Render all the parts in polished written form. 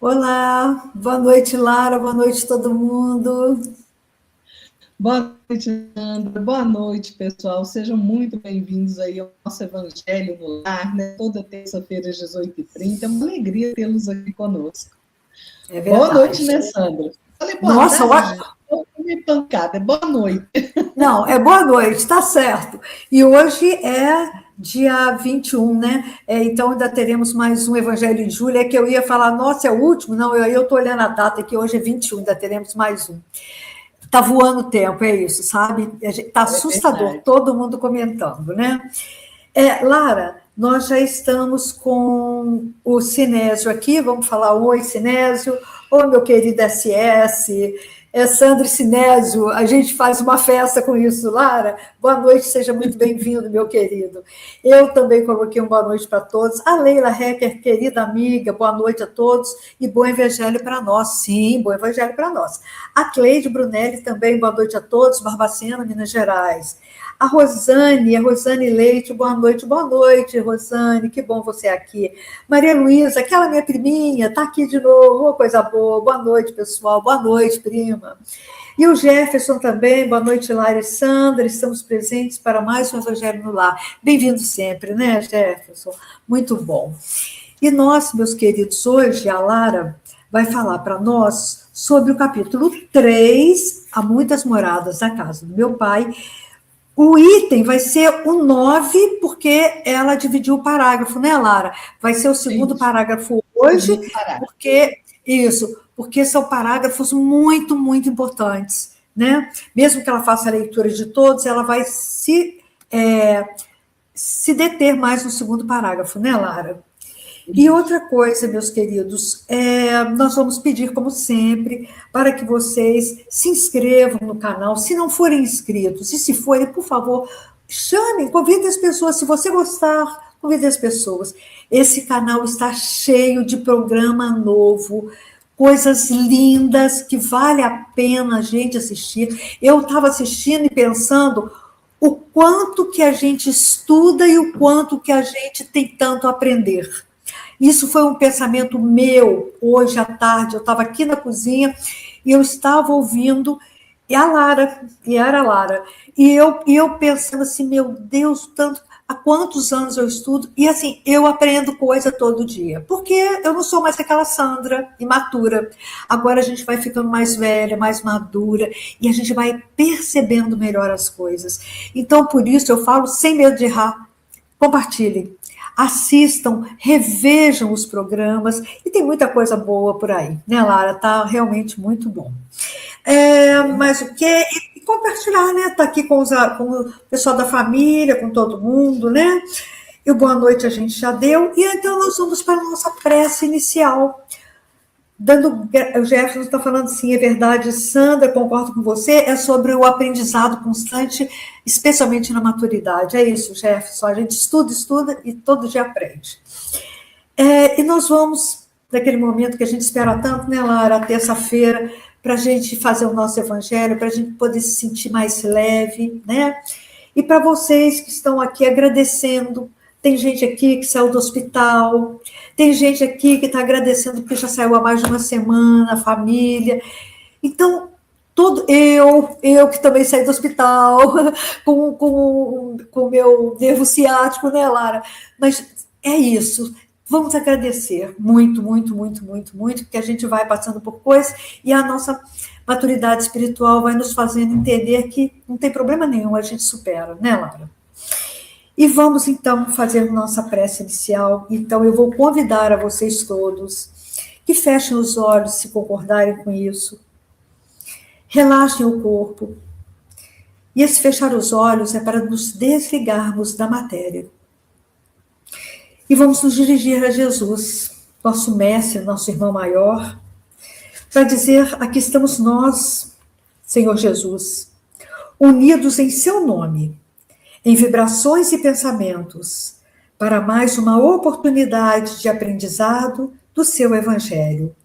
Olá, boa noite, Lara, boa noite, todo mundo. Boa noite, Sandra. Boa noite, pessoal. Sejam muito bem-vindos aí ao nosso Evangelho no Lar, né? Toda terça-feira, às 18h30. É uma alegria tê-los aqui conosco. É Boa noite, verdade. né, Sandra? Falei boa Nossa, tarde, gente. Estou meio pancada. É boa noite. não, é boa noite, tá certo. E hoje é dia 21, né? Então ainda teremos mais um Evangelho em Julho. É que eu ia falar, nossa, é o último? Não, eu estou olhando a data que hoje é 21, ainda teremos mais um. Tá voando o tempo, é isso, sabe? Tá É assustador, verdade. todo mundo comentando, né? Lara, nós já estamos com o Sinésio aqui, vamos falar oi, Sinésio, oi, meu querido SS, Sandro e Sinésio, a gente faz uma festa com isso, Lara, boa noite, seja muito bem-vindo, meu querido. Eu também coloquei uma boa noite para todos, a Leila Hecker, querida amiga, boa noite a todos, e bom evangelho para nós, sim, bom evangelho para nós. A Cleide Brunelli também, boa noite a todos, Barbacena, Minas Gerais. A Rosane Leite, boa noite, Rosane, que bom você aqui. Maria Luísa, aquela minha priminha, está aqui de novo, coisa boa, boa noite, pessoal, boa noite, prima. E o Jefferson também, boa noite, Lara e Sandra, estamos presentes para mais um Evangelho no Lar. Bem-vindo sempre, né, Jefferson? Muito bom. E nós, meus queridos, hoje a Lara vai falar para nós sobre o capítulo 3, Há Muitas Moradas na Casa do Meu Pai. O item vai ser o 9, porque ela dividiu o parágrafo, né, Lara? Vai ser o segundo Isso. parágrafo hoje, Segundo parágrafo. porque são parágrafos muito, muito importantes, né? Mesmo que ela faça a leitura de todos, ela vai se deter mais no segundo parágrafo, né, Lara? E Isso. outra coisa, meus queridos, nós vamos pedir, como sempre, para que vocês se inscrevam no canal, se não forem inscritos, e se forem, por favor, chamem, convidem as pessoas, se você gostar, convidem as pessoas. Esse canal está cheio de programa novo, coisas lindas que vale a pena a gente assistir. Eu estava assistindo e pensando o quanto que a gente estuda e o quanto que a gente tem tanto a aprender. Isso foi um pensamento meu hoje à tarde. Eu estava aqui na cozinha e eu estava ouvindo, e era a Lara, e eu pensando assim, meu Deus, tanto, há quantos anos eu estudo, e assim, eu aprendo coisa todo dia, porque eu não sou mais aquela Sandra imatura. Agora a gente vai ficando mais velha, mais madura, e a gente vai percebendo melhor as coisas. Então, por isso, eu falo sem medo de errar, compartilhem, assistam, revejam os programas, e tem muita coisa boa por aí, né, Lara? Tá realmente muito bom. Mas o que? E compartilhar, né? Tá aqui com o pessoal da família, com todo mundo, né? E o boa noite a gente já deu, e então nós vamos para a nossa prece inicial. O Jefferson está falando sim, é verdade, Sandra, concordo com você, é sobre o aprendizado constante, especialmente na maturidade. É isso, Jefferson, a gente estuda, estuda e todo dia aprende. E nós vamos, naquele momento que a gente espera tanto, né, Lara, terça-feira, para a gente fazer o nosso evangelho, para a gente poder se sentir mais leve, né? E para vocês que estão aqui agradecendo, tem gente aqui que saiu do hospital, tem gente aqui que está agradecendo porque já saiu há mais de uma semana, a família. Então, eu que também saí do hospital com o meu nervo ciático, né, Lara? Mas é isso. Vamos agradecer muito, muito, muito, muito, muito, porque a gente vai passando por coisas e a nossa maturidade espiritual vai nos fazendo entender que não tem problema nenhum, a gente supera, né, Lara? E vamos então fazer nossa prece inicial. Então eu vou convidar a vocês todos que fechem os olhos, se concordarem com isso. Relaxem o corpo. E esse fechar os olhos é para nos desligarmos da matéria. E vamos nos dirigir a Jesus, nosso mestre, nosso irmão maior, para dizer: aqui estamos nós, Senhor Jesus, unidos em seu nome, em vibrações e pensamentos, para mais uma oportunidade de aprendizado do seu Evangelho,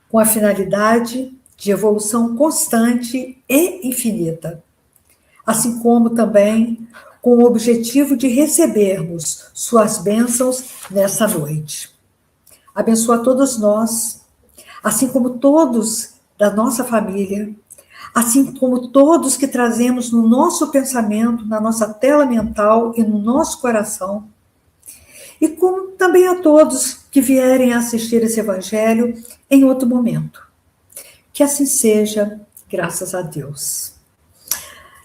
com a finalidade de evolução constante e infinita, assim como também com o objetivo de recebermos suas bênçãos nessa noite. Abençoa todos nós, assim como todos da nossa família, assim como todos que trazemos no nosso pensamento, na nossa tela mental e no nosso coração, e como também a todos que vierem a assistir esse evangelho em outro momento. Que assim seja, graças a Deus.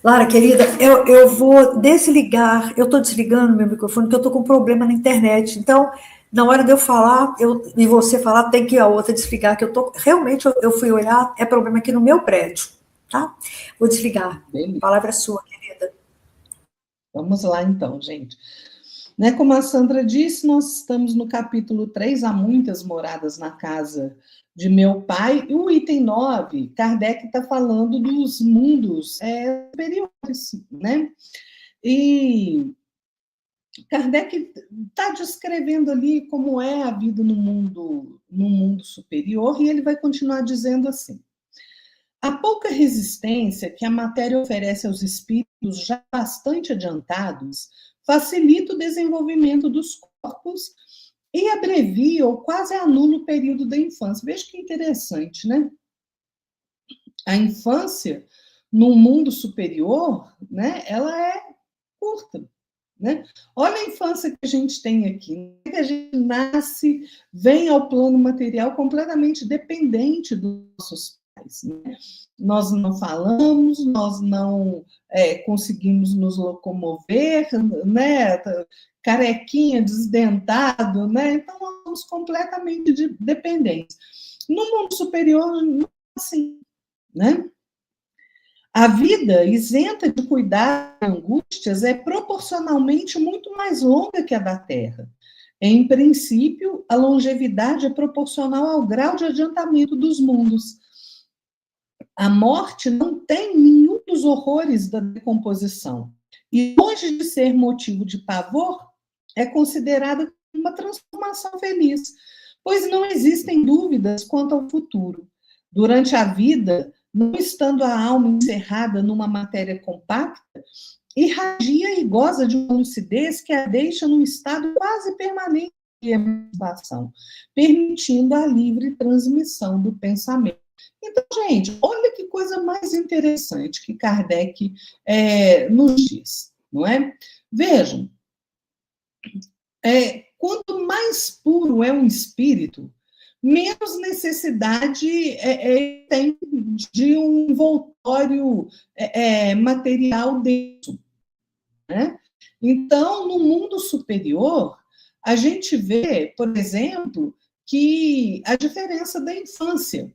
Lara, querida, eu vou desligar, eu estou desligando meu microfone, porque eu estou com um problema na internet. Então, na hora de eu falar, e você falar, tem que a outra desligar, que eu tô. Realmente, eu fui olhar, é problema aqui no meu prédio, tá? Vou desligar. Beleza. A palavra é sua, querida. Vamos lá, então, gente. Né, como a Sandra disse, nós estamos no capítulo 3, há muitas moradas na casa de meu pai, e o item 9, Kardec está falando dos mundos superiores, né? E Kardec está descrevendo ali como é a vida no mundo superior, e ele vai continuar dizendo assim: a pouca resistência que a matéria oferece aos espíritos já bastante adiantados facilita o desenvolvimento dos corpos e abrevia ou quase anula o período da infância. Veja que interessante, né? A infância, no mundo superior, né, ela é curta. Né? Olha a infância que a gente tem aqui, que a gente nasce, vem ao plano material completamente dependente dos nossos pais. Né? Nós não falamos, nós não conseguimos nos locomover, né? Carequinha, desdentado, né? Então nós somos completamente dependentes. No mundo superior, não é assim, né? A vida isenta de cuidar e angústias é proporcionalmente muito mais longa que a da Terra. Em princípio, a longevidade é proporcional ao grau de adiantamento dos mundos. A morte não tem nenhum dos horrores da decomposição. E, longe de ser motivo de pavor, é considerada uma transformação feliz, pois não existem dúvidas quanto ao futuro. Durante a vida, não estando a alma encerrada numa matéria compacta, irradia e goza de uma lucidez que a deixa num estado quase permanente de emancipação, permitindo a livre transmissão do pensamento. Então, gente, olha que coisa mais interessante que Kardec nos diz, não é? Vejam, quanto mais puro é um espírito, menos necessidade tem de um envoltório material denso. Né? Então, no mundo superior, a gente vê, por exemplo, que a diferença da infância.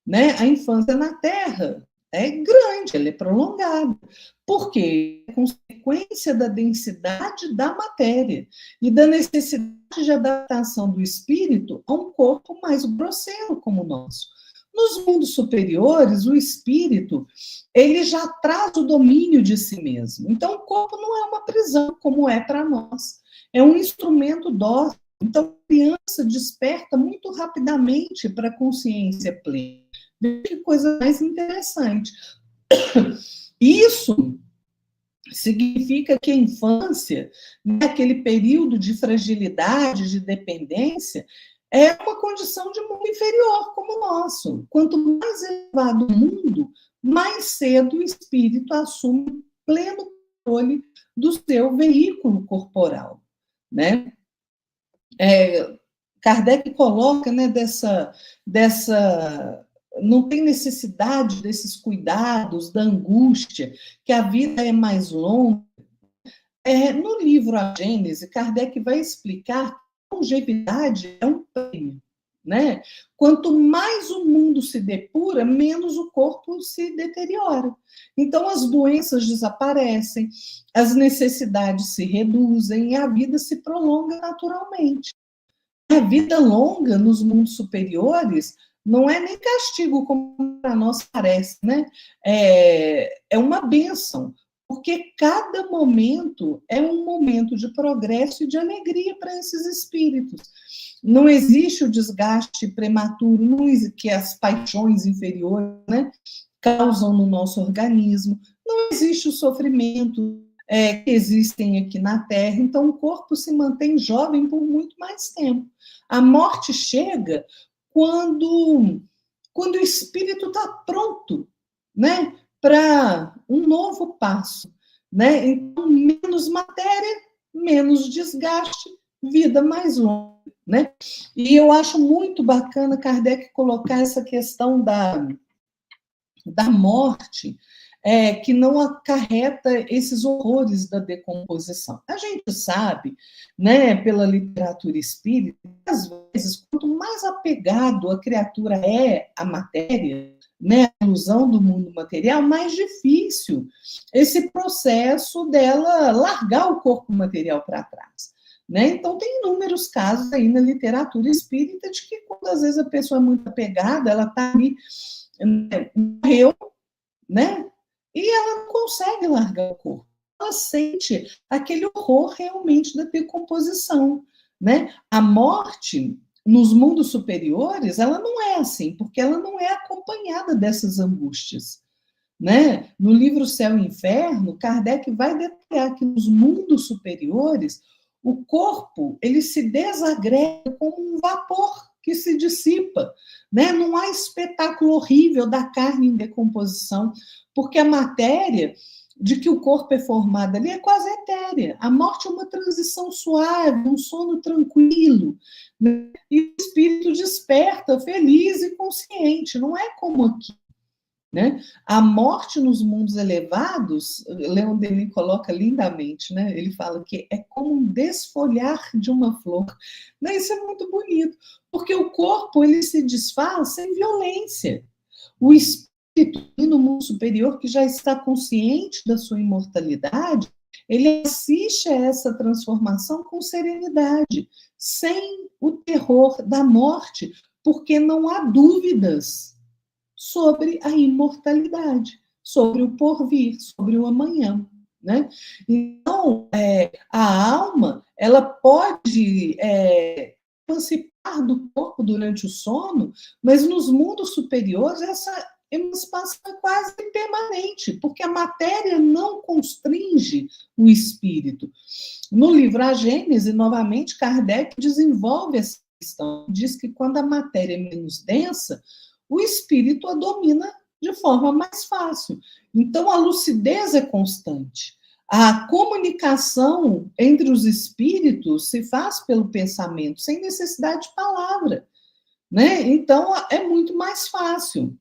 Né? A infância na Terra é grande, ela é prolongada. Por quê? É consequência da densidade da matéria e da necessidade de adaptação do espírito a um corpo mais grosseiro como o nosso. Nos mundos superiores, o espírito ele já traz o domínio de si mesmo. Então, o corpo não é uma prisão, como é para nós. É um instrumento dócil. Então, a criança desperta muito rapidamente para a consciência plena. Veja que coisa mais interessante. Isso significa que a infância, né, aquele período de fragilidade, de dependência, é uma condição de mundo inferior como o nosso. Quanto mais elevado o mundo, mais cedo o espírito assume pleno controle do seu veículo corporal. Né? Kardec coloca, né, dessa não tem necessidade desses cuidados, da angústia, que a vida é mais longa. No livro A Gênese, Kardec vai explicar que a longevidade é um prêmio. Né? Quanto mais o mundo se depura, menos o corpo se deteriora. Então, as doenças desaparecem, as necessidades se reduzem e a vida se prolonga naturalmente. A vida longa nos mundos superiores não é nem castigo, como para nós parece, né? É uma bênção, porque cada momento é um momento de progresso e de alegria para esses espíritos. Não existe o desgaste prematuro, que as paixões inferiores, né, causam no nosso organismo, não existe o sofrimento que existem aqui na Terra, então o corpo se mantém jovem por muito mais tempo. A morte chega quando o espírito está pronto, né, para um novo passo, né? Então, menos matéria, menos desgaste, vida mais longa, né? E eu acho muito bacana Kardec colocar essa questão da morte, que não acarreta esses horrores da decomposição. A gente sabe, né, pela literatura espírita, que às vezes, quanto mais apegado a criatura é à matéria, né, a ilusão do mundo material, mais difícil esse processo dela largar o corpo material para trás. Né? Então, tem inúmeros casos aí na literatura espírita de que, quando às vezes a pessoa é muito apegada, ela está ali, morreu, né? E ela não consegue largar o corpo. Ela sente aquele horror realmente da decomposição, né? A morte nos mundos superiores, ela não é assim, porque ela não é acompanhada dessas angústias, né? No livro Céu e Inferno, Kardec vai detalhar que nos mundos superiores o corpo ele se desagrega como um vapor que se dissipa, né? Não há espetáculo horrível da carne em decomposição, porque a matéria de que o corpo é formado ali é quase etérea. A morte é uma transição suave, um sono tranquilo, né? E o espírito desperta feliz e consciente, não é como aqui. Né? A morte nos mundos elevados, Leon Denis coloca lindamente, né? Ele fala que é como um desfolhar de uma flor. Né? Isso é muito bonito, porque o corpo ele se desfaz sem violência. O espírito no mundo superior, que já está consciente da sua imortalidade, ele assiste a essa transformação com serenidade, sem o terror da morte, porque não há dúvidas sobre a imortalidade, sobre o porvir, sobre o amanhã. Né? Então, a alma ela pode emancipar do corpo durante o sono, mas nos mundos superiores essa emancipação é quase permanente, porque a matéria não constringe o espírito. No livro A Gênese, novamente, Kardec desenvolve essa questão, diz que quando a matéria é menos densa, o espírito a domina de forma mais fácil. Então, a lucidez é constante. A comunicação entre os espíritos se faz pelo pensamento, sem necessidade de palavra. Né? Então, é muito mais fácil.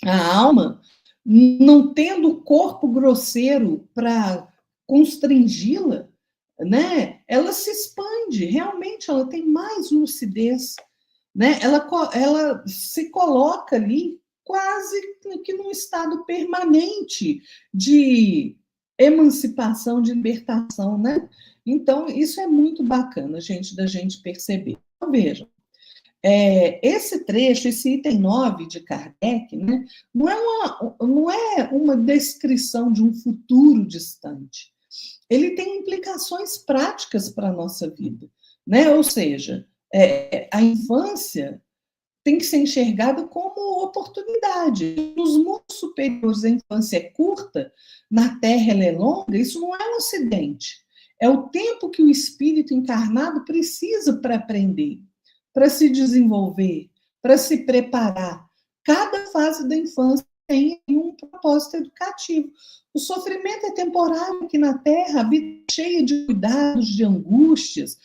A alma, não tendo o corpo grosseiro para constringi-la, né? Ela se expande, realmente ela tem mais lucidez. Né? Ela se coloca ali quase que num estado permanente de emancipação, de libertação, né? Então, isso é muito bacana, gente, da gente perceber. Então, vejam, esse trecho, esse item 9 de Kardec, né, não é uma descrição de um futuro distante. Ele tem implicações práticas para a nossa vida, né? Ou seja, a infância tem que ser enxergada como oportunidade. Nos mundos superiores, a infância é curta, na Terra ela é longa, isso não é um acidente. É o tempo que o espírito encarnado precisa para aprender, para se desenvolver, para se preparar. Cada fase da infância tem um propósito educativo. O sofrimento é temporário aqui na Terra, a vida é cheia de cuidados, de angústias,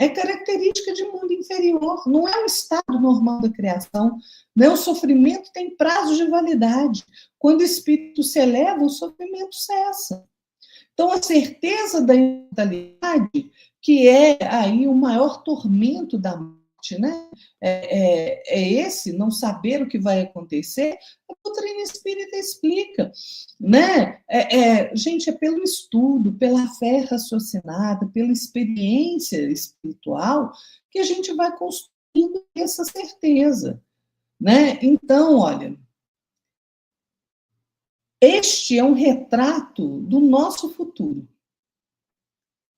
é característica de mundo inferior, não é o estado normal da criação. Né? O sofrimento tem prazo de validade. Quando o espírito se eleva, o sofrimento cessa. Então, a certeza da imortalidade, que é aí o maior tormento da morte, né? Esse, não saber o que vai acontecer, a doutrina espírita explica. Né? Gente, é pelo estudo, pela fé raciocinada, pela experiência espiritual, que a gente vai construindo essa certeza. Né? Então, olha, este é um retrato do nosso futuro.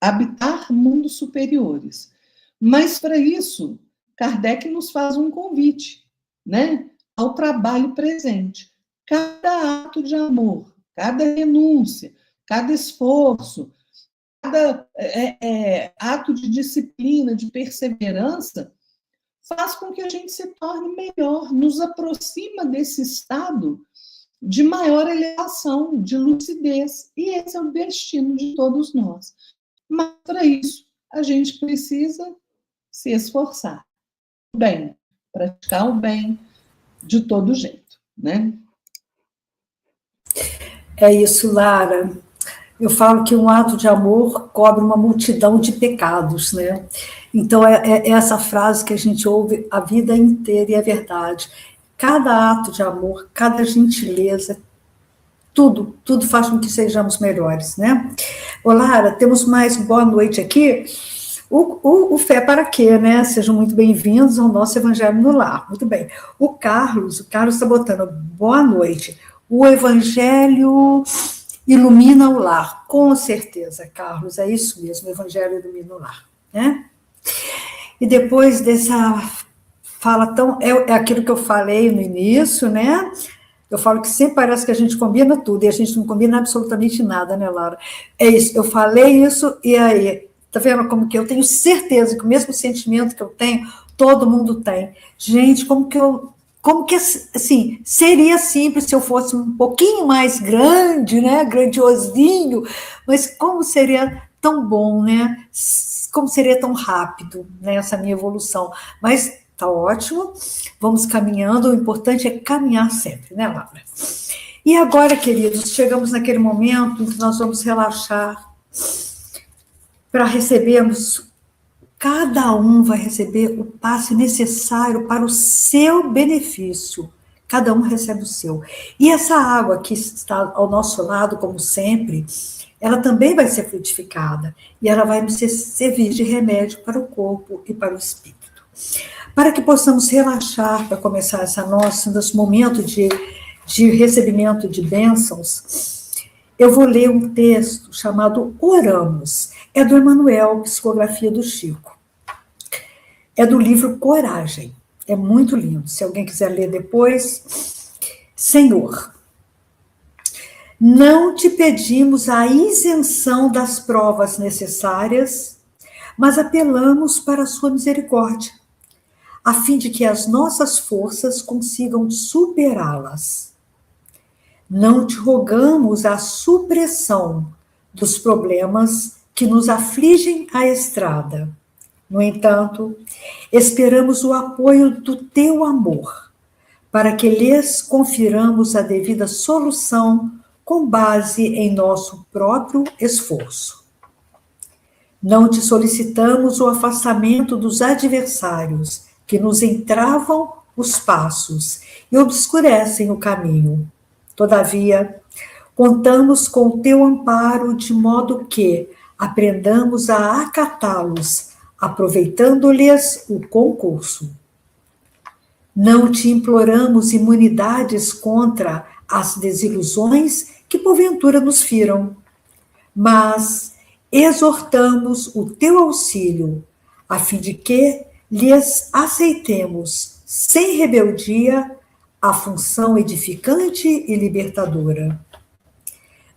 Habitar mundos superiores. Mas, para isso, Kardec nos faz um convite, né, ao trabalho presente. Cada ato de amor, cada renúncia, cada esforço, cada ato de disciplina, de perseverança, faz com que a gente se torne melhor, nos aproxima desse estado de maior elevação, de lucidez. E esse é o destino de todos nós. Mas, para isso, a gente precisa se esforçar. O bem, praticar o bem de todo jeito, né? É isso, Lara. Eu falo que um ato de amor cobre uma multidão de pecados, né? Então, é essa frase que a gente ouve a vida inteira e é verdade. Cada ato de amor, cada gentileza, tudo faz com que sejamos melhores, né? Ô, Lara, temos mais boa noite aqui. O Fé para quê, né? Sejam muito bem-vindos ao nosso Evangelho no Lar. Muito bem. O Carlos está botando boa noite. O Evangelho ilumina o lar. Com certeza, Carlos, é isso mesmo, o Evangelho ilumina o lar, né? E depois dessa fala tão... É aquilo que eu falei no início, né? Eu falo que sempre parece que a gente combina tudo, e a gente não combina absolutamente nada, né, Lara? É isso, eu falei isso, e aí, tá vendo como que eu tenho certeza que o mesmo sentimento que eu tenho, todo mundo tem. Gente, como que, assim, seria simples se eu fosse um pouquinho mais grande, né, grandiosinho, mas como seria tão bom, né? Como seria tão rápido, né, essa minha evolução. Mas tá ótimo, vamos caminhando, o importante é caminhar sempre, né, Laura? E agora, queridos, chegamos naquele momento em que nós vamos relaxar para recebermos, cada um vai receber o passe necessário para o seu benefício, cada um recebe o seu. E essa água que está ao nosso lado, como sempre, ela também vai ser frutificada, e ela vai servir de remédio para o corpo e para o espírito. Para que possamos relaxar para começar nosso momento de recebimento de bênçãos, eu vou ler um texto chamado Oramos. É do Emmanuel, Psicografia do Chico. É do livro Coragem. É muito lindo. Se alguém quiser ler depois. Senhor, não te pedimos a isenção das provas necessárias, mas apelamos para a sua misericórdia, a fim de que as nossas forças consigam superá-las. Não te rogamos a supressão dos problemas que nos afligem a estrada. No entanto, esperamos o apoio do teu amor, para que lhes confiramos a devida solução com base em nosso próprio esforço. Não te solicitamos o afastamento dos adversários, que nos entravam os passos e obscurecem o caminho. Todavia, contamos com o teu amparo de modo que aprendamos a acatá-los, aproveitando-lhes o concurso. Não te imploramos imunidades contra as desilusões que porventura nos firam, mas exortamos o teu auxílio, a fim de que lhes aceitemos, sem rebeldia, a função edificante e libertadora.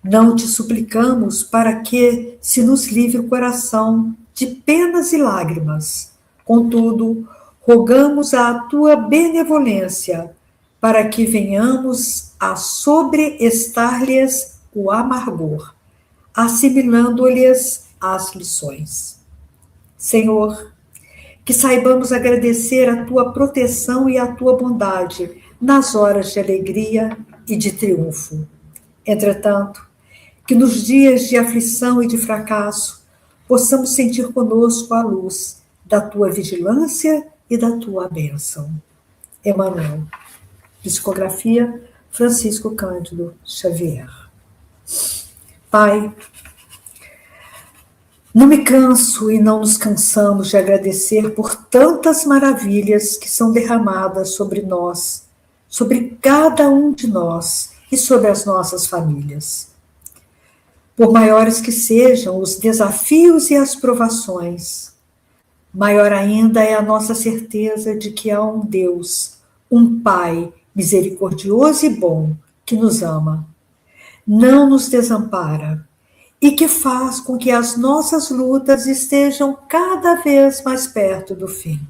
Não te suplicamos para que se nos livre o coração de penas e lágrimas. Contudo, rogamos a tua benevolência para que venhamos a sobreestar-lhes o amargor, assimilando-lhes as lições. Senhor, que saibamos agradecer a tua proteção e a tua bondade nas horas de alegria e de triunfo. Entretanto, que nos dias de aflição e de fracasso possamos sentir conosco a luz da tua vigilância e da tua bênção. Emmanuel. Psicografia, Francisco Cândido Xavier. Pai, não me canso e não nos cansamos de agradecer por tantas maravilhas que são derramadas sobre nós, sobre cada um de nós e sobre as nossas famílias. Por maiores que sejam os desafios e as provações, maior ainda é a nossa certeza de que há um Deus, um Pai misericordioso e bom, que nos ama, não nos desampara e que faz com que as nossas lutas estejam cada vez mais perto do fim.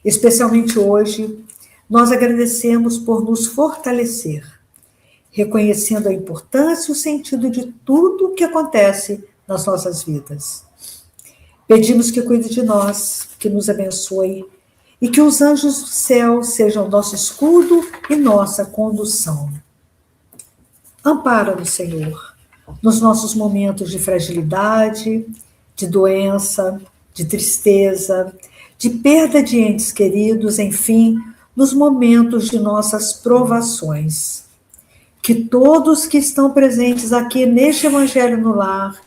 Especialmente hoje, nós agradecemos por nos fortalecer, reconhecendo a importância e o sentido de tudo o que acontece nas nossas vidas. Pedimos que cuide de nós, que nos abençoe e que os anjos do céu sejam nosso escudo e nossa condução. Ampara-nos, Senhor, nos nossos momentos de fragilidade, de doença, de tristeza, de perda de entes queridos, enfim, nos momentos de nossas provações. Que todos que estão presentes aqui neste Evangelho no Lar,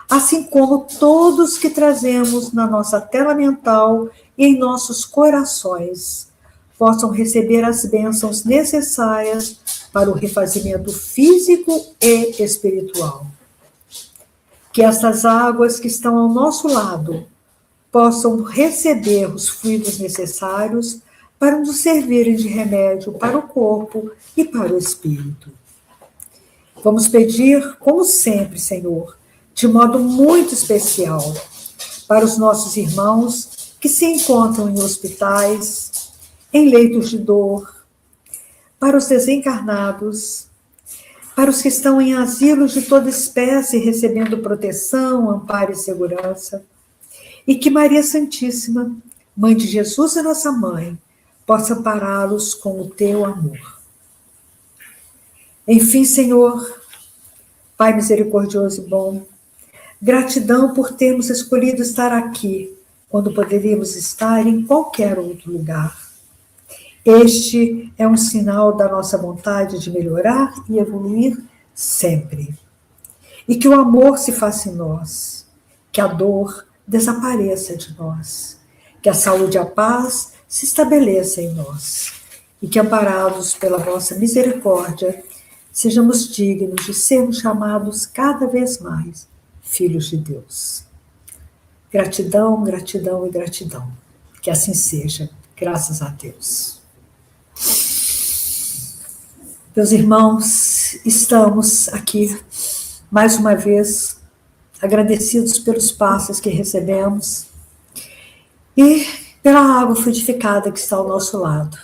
assim como todos que trazemos na nossa tela mental e em nossos corações, possam receber as bênçãos necessárias para o refazimento físico e espiritual. Que estas águas que estão ao nosso lado possam receber os fluidos necessários para nos servirem de remédio para o corpo e para o espírito. Vamos pedir, como sempre, Senhor, de modo muito especial, para os nossos irmãos que se encontram em hospitais, em leitos de dor, para os desencarnados, para os que estão em asilos de toda espécie, recebendo proteção, amparo e segurança, e que Maria Santíssima, Mãe de Jesus e nossa Mãe, possa ampará-los com o teu amor. Enfim, Senhor, Pai misericordioso e bom, gratidão por termos escolhido estar aqui, quando poderíamos estar em qualquer outro lugar. Este é um sinal da nossa vontade de melhorar e evoluir sempre. E que o amor se faça em nós, que a dor desapareça de nós, que a saúde e a paz se estabeleça em nós, e que, amparados pela vossa misericórdia, sejamos dignos de sermos chamados cada vez mais filhos de Deus. Gratidão, gratidão e gratidão. Que assim seja, graças a Deus. Meus irmãos, estamos aqui, mais uma vez, agradecidos pelos passos que recebemos e pela água frutificada que está ao nosso lado,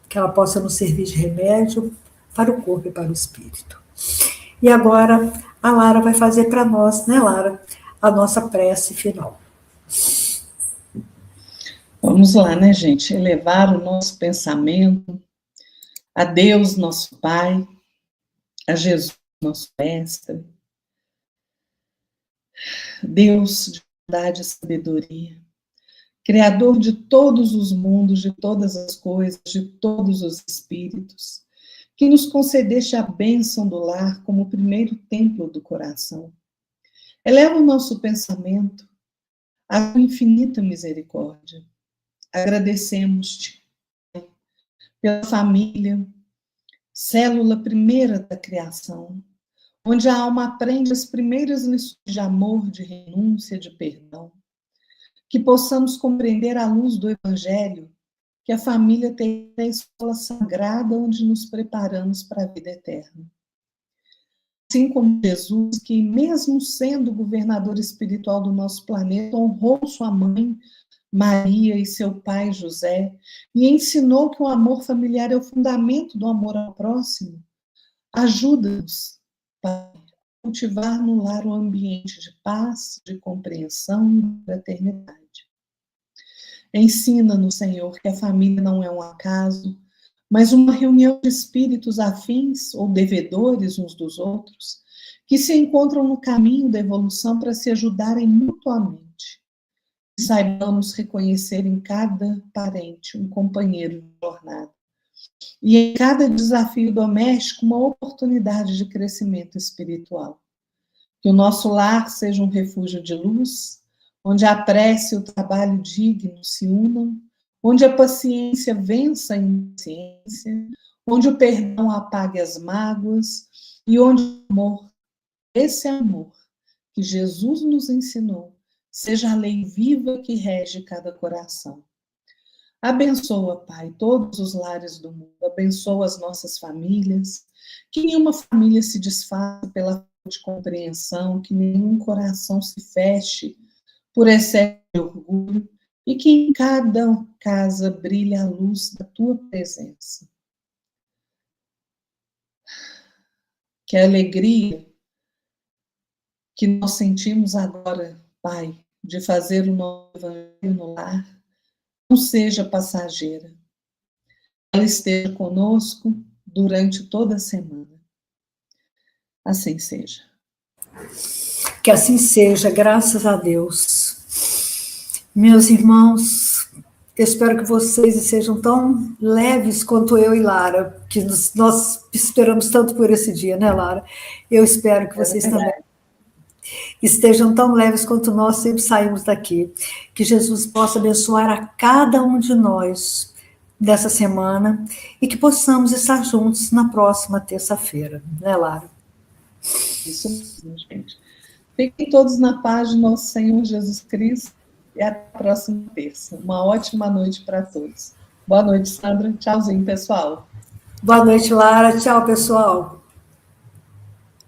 que ela possa nos servir de remédio para o corpo e para o espírito. E agora, a Lara vai fazer para nós, né, Lara, a nossa prece final. Vamos lá, né, gente? Elevar o nosso pensamento a Deus, nosso Pai, a Jesus, nosso Mestre, Deus de verdade e sabedoria, Criador de todos os mundos, de todas as coisas, de todos os espíritos, que nos concedeste a bênção do lar como o primeiro templo do coração. Eleva o nosso pensamento à tua infinita misericórdia. Agradecemos-te pela família, célula primeira da criação, onde a alma aprende as primeiras lições de amor, de renúncia, de perdão. Que possamos compreender à luz do Evangelho que a família tem a escola sagrada onde nos preparamos para a vida eterna. Assim como Jesus, que mesmo sendo governador espiritual do nosso planeta, honrou sua mãe, Maria, e seu pai, José, e ensinou que o amor familiar é o fundamento do amor ao próximo. Ajuda-nos, Pai, a cultivar no lar um ambiente de paz, de compreensão e de fraternidade. Ensina-nos, Senhor, que a família não é um acaso, mas uma reunião de espíritos afins ou devedores uns dos outros, que se encontram no caminho da evolução para se ajudarem mutuamente. Saibamos reconhecer em cada parente um companheiro de jornada. E em cada desafio doméstico, uma oportunidade de crescimento espiritual. Que o nosso lar seja um refúgio de luz, onde a prece e o trabalho digno se unam, onde a paciência vença a impaciência, onde o perdão apague as mágoas e onde o amor, esse amor que Jesus nos ensinou, seja a lei viva que rege cada coração. Abençoa, Pai, todos os lares do mundo, abençoa as nossas famílias, que nenhuma família se desfaça pela falta de compreensão, que nenhum coração se feche por excesso de orgulho, e que em cada casa brilhe a luz da tua presença. Que a alegria que nós sentimos agora, Pai, de fazer o nosso evangelho no lar, não seja passageira. Ela esteja conosco durante toda a semana. Assim seja. Que assim seja, graças a Deus. Meus irmãos, eu espero que vocês sejam tão leves quanto eu e Lara, que nós esperamos tanto por esse dia, né, Lara? Eu espero que vocês também estejam tão leves quanto nós sempre saímos daqui. Que Jesus possa abençoar a cada um de nós dessa semana e que possamos estar juntos na próxima terça-feira, né, Lara? Isso mesmo, gente. Fiquem todos na paz de nosso Senhor Jesus Cristo e até a próxima terça. Uma ótima noite para todos. Boa noite, Sandra. Tchauzinho, pessoal. Boa noite, Lara. Tchau, pessoal.